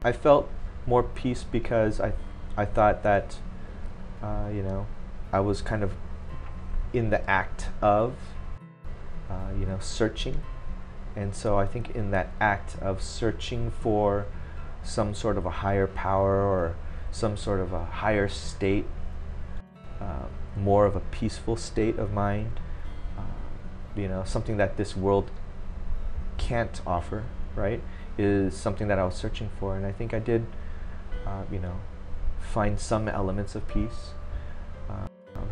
I felt more peace because I thought that, you know, I was kind of in the act of, you know, searching. And so I think in that act of searching for some sort of a higher power or some sort of a higher state, more of a peaceful state of mind, you know, something that this world can't offer, right, is something that I was searching for. And I think I did, you know, find some elements of peace.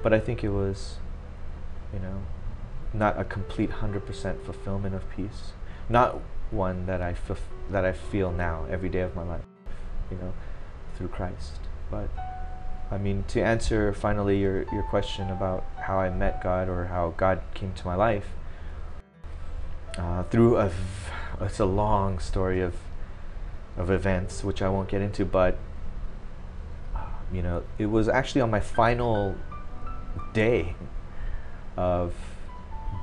But I think it was, you know, not a complete 100% fulfillment of peace. Not one that that I feel now every day of my life, you know, through Christ. But I mean, to answer finally your question about how I met God or how God came to my life, through it's a long story of events which I won't get into, but you know, it was actually on my final day of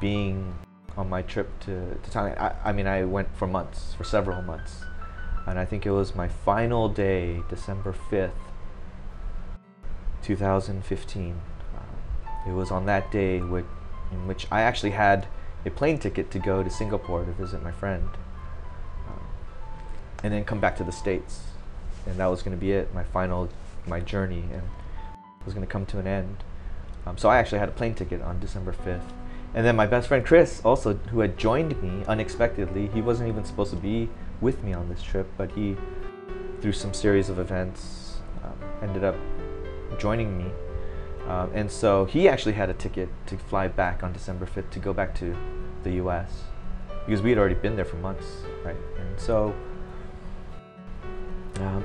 being on my trip to Thailand. I mean, I went for months, for several months, and I think it was my final day, December 5th, 2015. It was on that day in which I actually had a plane ticket to go to Singapore to visit my friend, and then come back to the States, and that was going to be it, my journey, and it was going to come to an end. So I actually had a plane ticket on December 5th. And then my best friend Chris, also, who had joined me unexpectedly, he wasn't even supposed to be with me on this trip, but he, through some series of events, ended up joining me. And so he actually had a ticket to fly back on December 5th to go back to the US, because we had already been there for months, right? And so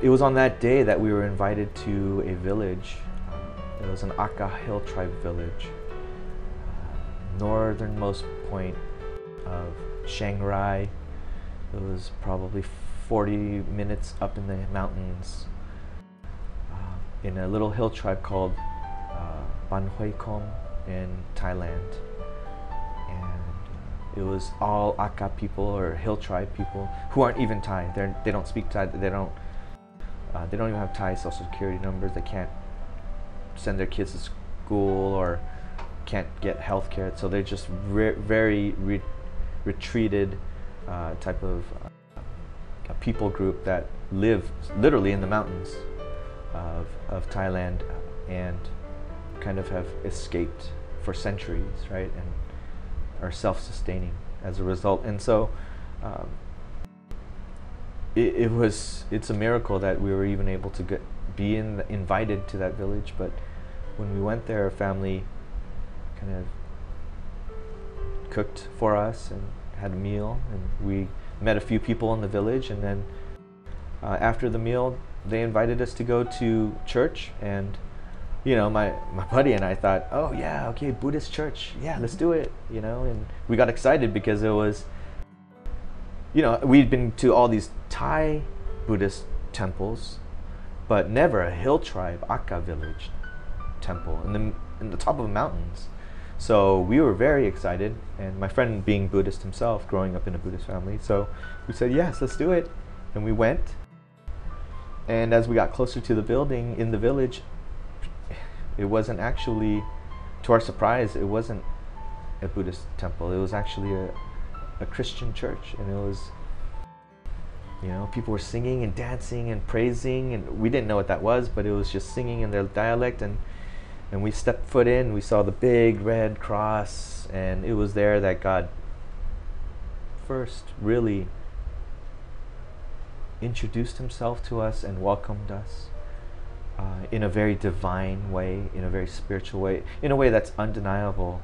it was on that day that we were invited to a village. It was an Aka Hill Tribe village, northernmost point of Chiang Rai. It was probably 40 minutes up in the mountains, in a little hill tribe called Ban Hoi Kom in Thailand. And it was all Aka people, or hill tribe people, who aren't even Thai. They don't speak Thai. They don't even have Thai social security numbers. They can't send their kids to school or can't get health care. So they're just very retreated type of a people group that live literally in the mountains of Thailand, and kind of have escaped for centuries, right, and are self-sustaining as a result. And so it's a miracle that we were even able to be invited to that village. But when we went there, our family kind of cooked for us and had a meal, and we met a few people in the village. And then after the meal, they invited us to go to church. And you know, my buddy and I thought, oh yeah, okay, Buddhist church, yeah, let's do it, you know. And we got excited because it was, you know, we'd been to all these Thai Buddhist temples, but never a hill tribe Aka village temple in the top of the mountains. So we were very excited, and my friend being Buddhist himself, growing up in a Buddhist family, so we said, yes, let's do it. And we went, and as we got closer to the building in the village, it wasn't actually, to our surprise, it wasn't a Buddhist temple. It was actually a Christian church. And it was, you know, people were singing and dancing and praising, and we didn't know what that was, but it was just singing in their dialect. And we stepped foot in, we saw the big red cross, and it was there that God first really introduced himself to us and welcomed us in a very divine way, in a very spiritual way, in a way that's undeniable.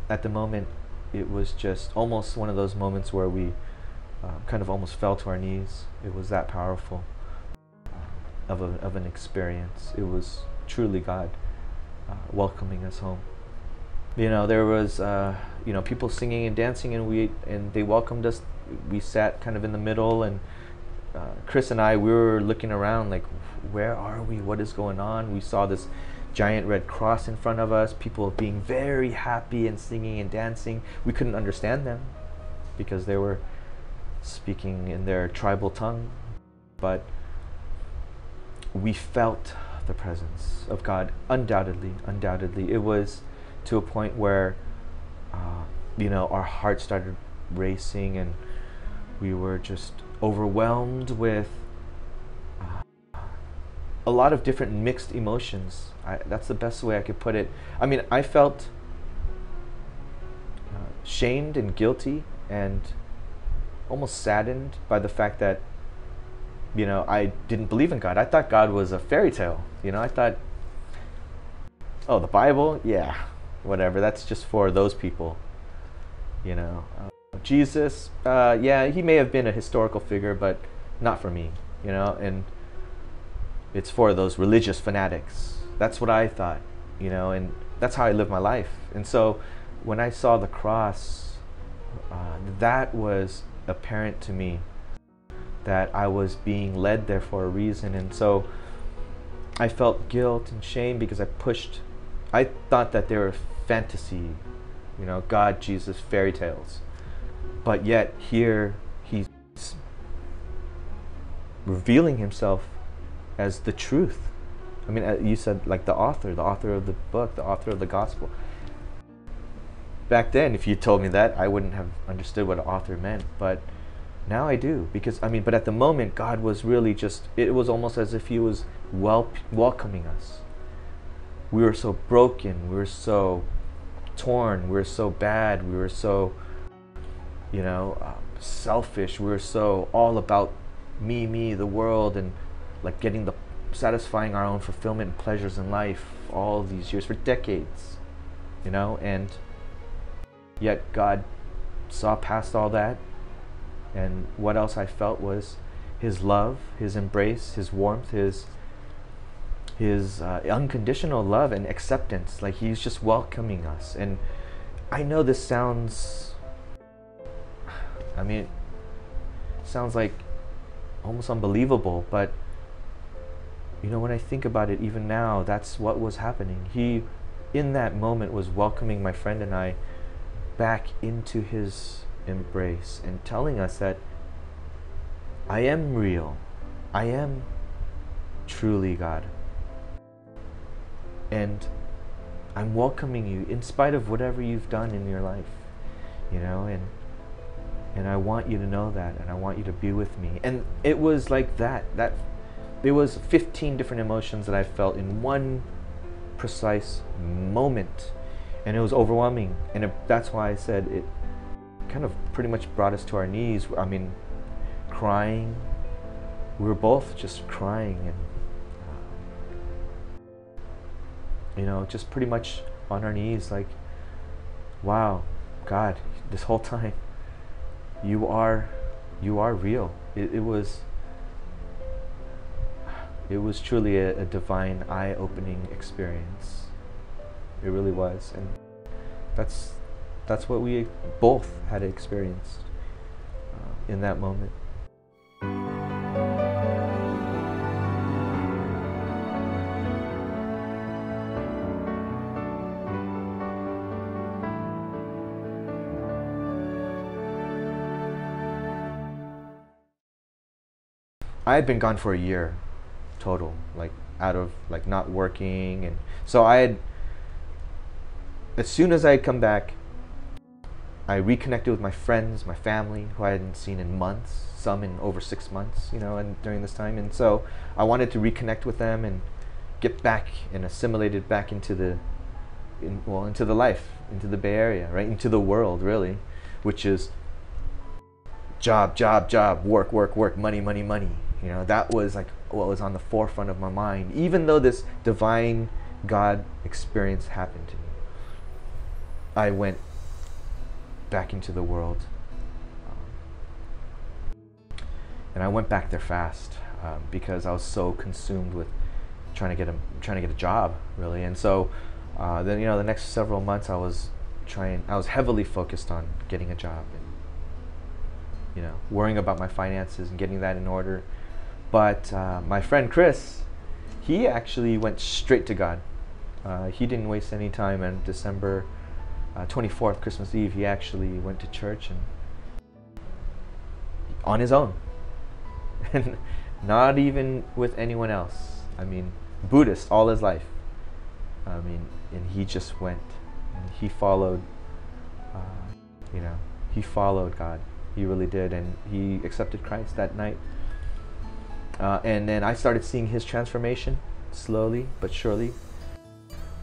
At the moment, it was just almost one of those moments where we kind of almost fell to our knees. It was that powerful of an experience. It was truly God welcoming us home. You know, there was you know, people singing and dancing, and they welcomed us. We sat kind of in the middle, and Chris and I, we were looking around like, where are we? What is going on? We saw this giant red cross in front of us, people being very happy and singing and dancing. We couldn't understand them because they were speaking in their tribal tongue, but we felt the presence of God, undoubtedly, undoubtedly. It was to a point where, our heart started racing, and we were just overwhelmed with a lot of different mixed emotions. That's the best way I could put it. I mean, I felt shamed and guilty and almost saddened by the fact that, I didn't believe in God. I thought God was a fairy tale. I thought, oh, the Bible? Yeah, whatever. That's just for those people. Jesus, yeah, he may have been a historical figure, but not for me, and it's for those religious fanatics. That's what I thought, and that's how I lived my life. And so when I saw the cross, that was apparent to me that I was being led there for a reason. And so I felt guilt and shame because I thought that they were fantasy, God, Jesus, fairy tales. But yet here he's revealing himself as the truth. I mean, you said like the author of the book, the author of the gospel. Back then, if you told me that, I wouldn't have understood what an author meant. But now I do, because but at the moment, God was really it was almost as if he was welcoming us. We were so broken, we were so torn, we were so bad, we were so, selfish, we were so all about me, the world, and like satisfying our own fulfillment and pleasures in life all these years, for decades, and yet God saw past all that, and what else I felt was his love, his embrace, his warmth, his unconditional love and acceptance. Like he's just welcoming us. And I know this sounds, sounds like almost unbelievable, but when I think about it, even now, that's what was happening. He, in that moment, was welcoming my friend and I back into his embrace and telling us that I am real. I am truly God. And I'm welcoming you in spite of whatever you've done in your life, and I want you to know that, and I want you to be with me. And it was like that it was 15 different emotions that I felt in one precise moment, and it was overwhelming. And that's why I said it kind of pretty much brought us to our knees. Crying. We were both just crying, and just pretty much on our knees, like, wow, God, this whole time you are real. It was truly a divine, eye-opening experience. It really was. And that's what we both had experienced in that moment. I had been gone for a year total, like out of like not working, and so as soon as I had come back, I reconnected with my friends, my family, who I hadn't seen in months, some in over 6 months, and during this time. And so I wanted to reconnect with them and get back and assimilated back into the life, into the Bay Area, right? Into the world, really, which is job, work, money. That was like what was on the forefront of my mind, even though this divine God experience happened to me. I went back into the world, and I went back there fast because I was so consumed with trying to get a job, really. And so then the next several months I was heavily focused on getting a job and worrying about my finances and getting that in order. But my friend Chris, he actually went straight to God. He didn't waste any time. On December 24th, Christmas Eve, he actually went to church and on his own, and not even with anyone else. I mean, Buddhist all his life. I mean, and he just went and he followed, you know, he followed God. He really did, and he accepted Christ that night. And then I started seeing his transformation slowly but surely.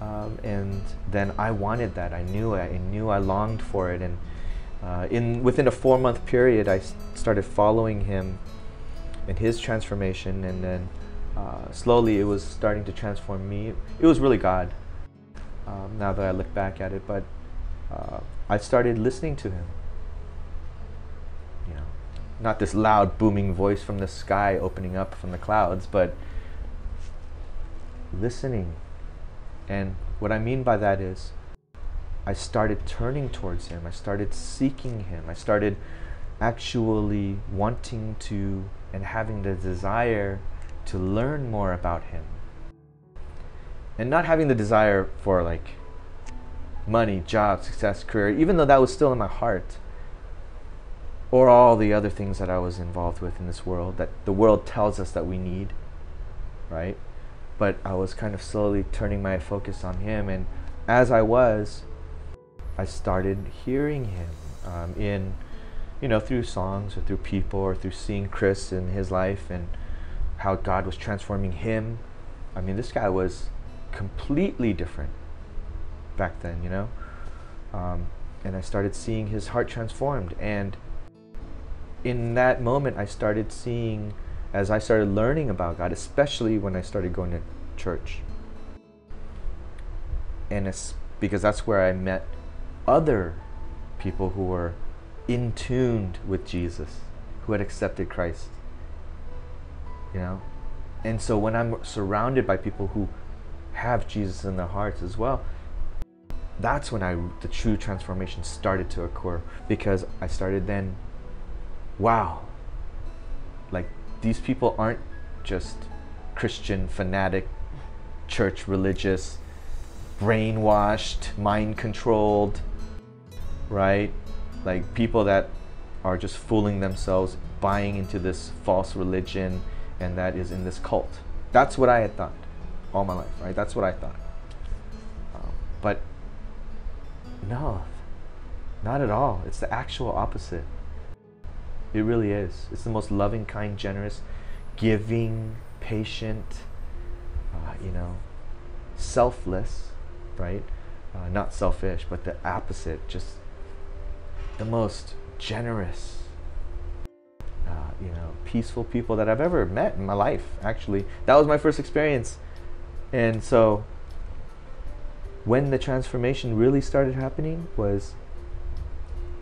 And then I wanted that. I knew I longed for it. And within a 4-month period, I started following him and his transformation. And then slowly, it was starting to transform me. It was really God. Now that I look back at it, but I started listening to him. You know, not this loud, booming voice from the sky opening up from the clouds, but listening. And what I mean by that is, I started turning towards him. I started seeking him. I started actually wanting to and having the desire to learn more about him. And not having the desire for like money, job, success, career, even though that was still in my heart, or all the other things that I was involved with in this world that the world tells us that we need, right? But I was kind of slowly turning my focus on him, and as I started hearing him in, you know, through songs or through people or through seeing Chris and his life and how God was transforming him. I mean, this guy was completely different back then, you know? And I started seeing his heart transformed. And in that moment, I started seeing, as I started learning about God, especially when I started going to church. And it's because that's where I met other people who were in tune with Jesus, who had accepted Christ. You know? And so when I'm surrounded by people who have Jesus in their hearts as well, that's when the true transformation started to occur, because I started then, wow, like these people aren't just Christian, fanatic, church religious, brainwashed, mind controlled, right? Like people that are just fooling themselves, buying into this false religion, and that is in this cult. That's what I had thought all my life, right? That's what I thought. But no, not at all. It's the actual opposite. It really is. It's the most loving, kind, generous, giving, patient, you know, selfless, right? Not selfish, but the opposite. Just the most generous, you know, peaceful people that I've ever met in my life, actually. That was my first experience. And so when the transformation really started happening was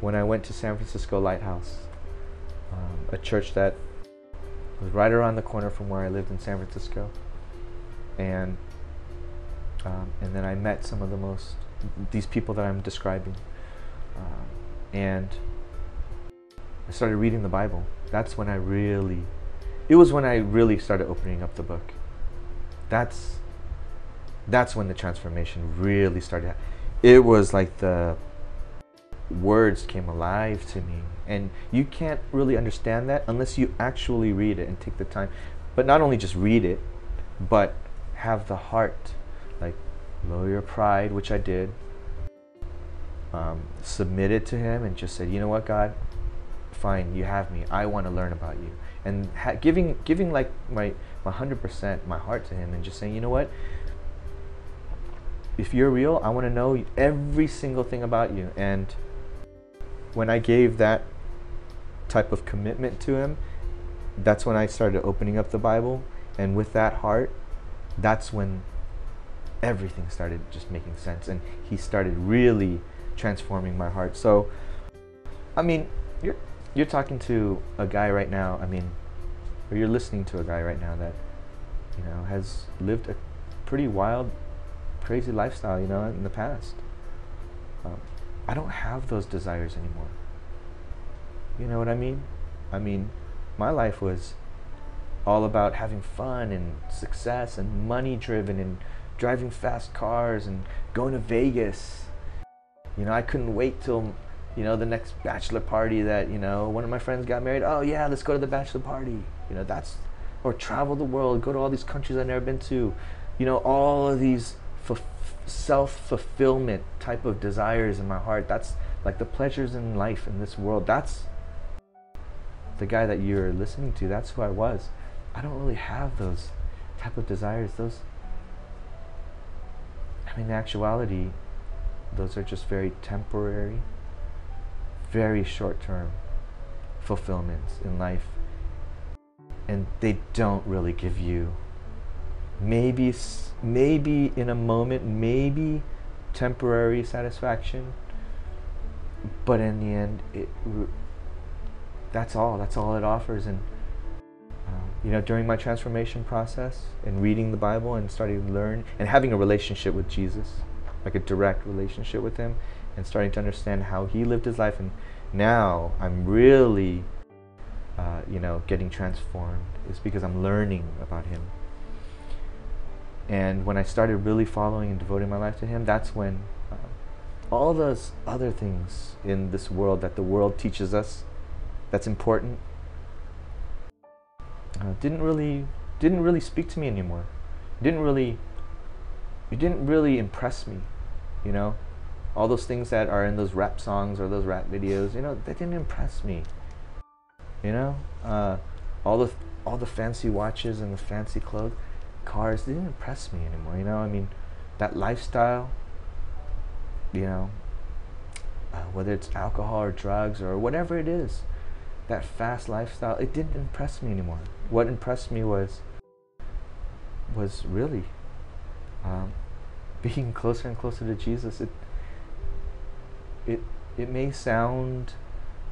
when I went to San Francisco Lighthouse, a church that was right around the corner from where I lived in San Francisco. And then I met some of these people that I'm describing. And I started reading the Bible. That's when it was when I really started opening up the book. That's when the transformation really started. It was like the words came alive to me. And you can't really understand that unless you actually read it and take the time. But not only just read it, but have the heart. Like, lower your pride, which I did. Submitted to him and just said, you know what, God? Fine, you have me. I want to learn about you. And giving like my 100%, my heart to him, and just saying, you know what? If you're real, I want to know every single thing about you. And when I gave that type of commitment to him, that's when I started opening up the Bible. And with that heart, that's when everything started just making sense. And he started really transforming my heart. So, I mean, you're talking to a guy right now, or you're listening to a guy right now that, you know, has lived a pretty wild, crazy lifestyle, you know, in the past. I don't have those desires anymore. You know what I mean? I mean, my life was all about having fun and success and money driven and driving fast cars and going to Vegas. You know, I couldn't wait till, you know, the next bachelor party that, you know, one of my friends got married. Oh yeah, let's go to the bachelor party. You know, that's or travel the world, go to all these countries I've never been to. You know, all of these self-fulfillment type of desires in my heart. That's like the pleasures in life in this world. That's the guy that you're listening to. That's who I was. I don't really have those type of desires. Those, I mean, in actuality, those are just very temporary, very short-term fulfillments in life. And they don't really give you, maybe in a moment, maybe temporary satisfaction, but in the end, that's all it offers. And you know, during my transformation process and reading the Bible and starting to learn and having a relationship with Jesus, like a direct relationship with him, and starting to understand how he lived his life, and now I'm really you know, getting transformed, is because I'm learning about him. And when I started really following and devoting my life to him, that's when all those other things in this world that the world teaches us that's important didn't really speak to me anymore. It didn't really impress me, you know. All those things that are in those rap songs or those rap videos, you know, that didn't impress me. You know, all the fancy watches and the fancy clothes, cars, didn't impress me anymore. You know, I mean, that lifestyle, you know, whether it's alcohol or drugs or whatever it is, that fast lifestyle, it didn't impress me anymore. What impressed me was really being closer and closer to Jesus. It may sound,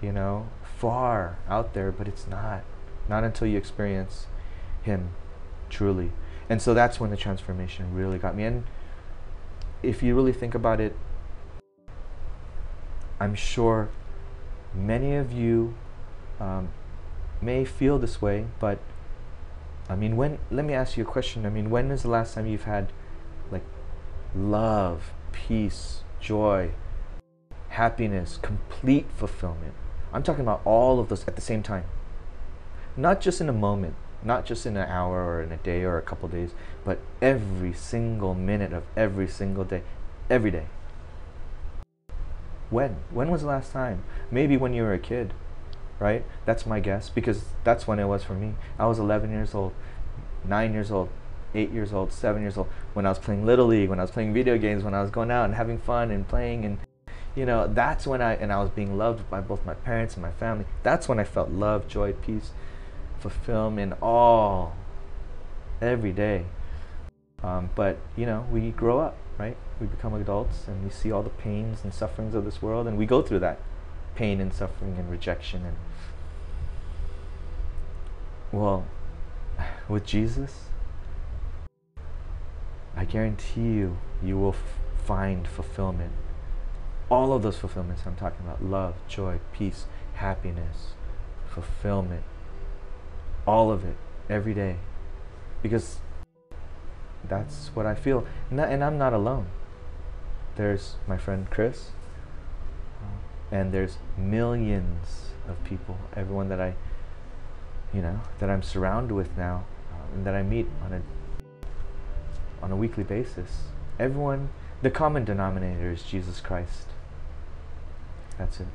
you know, far out there, but it's not until you experience him truly. And so that's when the transformation really got me. And if you really think about it, I'm sure many of you may feel this way, but I mean, let me ask you a question. I mean, when is the last time you've had like love, peace, joy, happiness, complete fulfillment? I'm talking about all of those at the same time. Not just in a moment, not just in an hour or in a day or a couple days, but every single minute of every single day, every day. When was the last time? Maybe when you were a kid, right? That's my guess, because that's when it was for me. I was 11 years old, 9 years old, 8 years old, 7 years old, when I was playing Little League, when I was playing video games, when I was going out and having fun and playing, and you know, that's when I was being loved by both my parents and my family. That's when I felt love, joy, peace, fulfillment, all, every day. But, you know, we grow up, right? We become adults and we see all the pains and sufferings of this world, and we go through that pain and suffering and rejection. And well, with Jesus, I guarantee you, you will find fulfillment. All of those fulfillments I'm talking about: love, joy, peace, happiness, fulfillment, all of it, every day. Because that's what I feel. And I'm not alone. There's my friend Chris, and there's millions of people, everyone that that I'm surrounded with now, and that I meet on a weekly basis. Everyone, the common denominator is Jesus Christ. That's it.